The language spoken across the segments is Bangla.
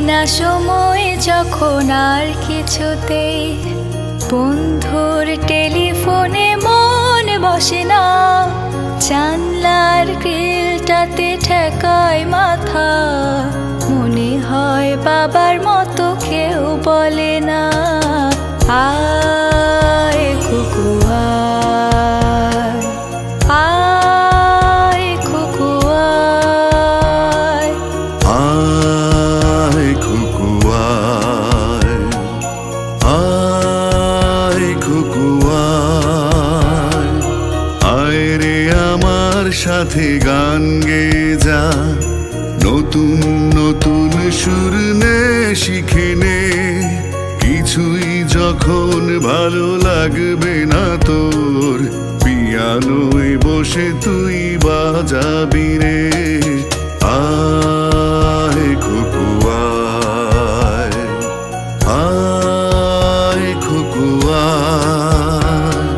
না সময় যখন আর কিছুতেই বন্ধুর টেলিফোনে মন বসে না, জানলার গ্রিলটাতে ঠেকায় মাথা, মনে হয় বাবার মতো কেউ বলে না, আয় কুকু আয়, আয় কুকু আয়, আয় খুকু আয়, আয় খুকু আয়, আয় রে আমার সাথে গান গেয়ে যা, নতুন নতুন সুর নে শিখে নে, কিছুই যখন ভালো লাগবে না তোর, পিয়ানোয় বসে তুই বাজাবি রে, আয় খুকু আয়, আয় খুকু আয়,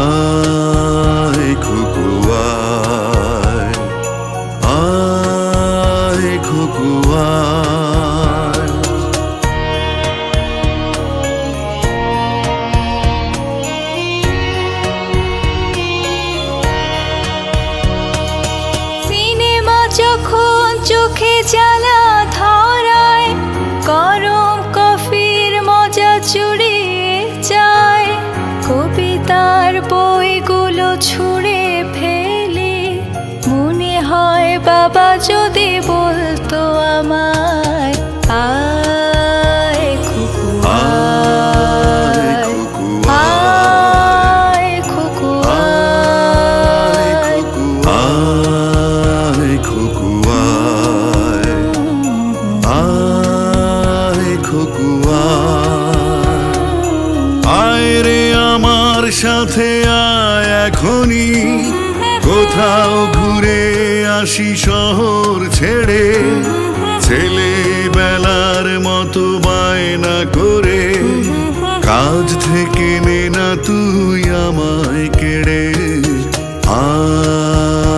আয় খুকু আয়, আয় খুকু আয়। সিনেমা যখন চোখে জ্বালা ধরায়, গরম কফির মজা চুরিয়ে যায়, কবিতার বইগুলো ছুঁড়ে ফেলে, মনে হয় বাবা যদি বলতো আমায়, আয় খুকু আয়, আয় খুকু আয়, আয় খুকু আয়, আয় খুকু আয়, আয় রে আমার সাথে আয় এখনই, কোথাও ঘুরে আসি শহর ছেড়ে, ছেলেবেলার মতো বায়না করে, কাজ থেকে নে না তুই আমায় কেড়ে, আয়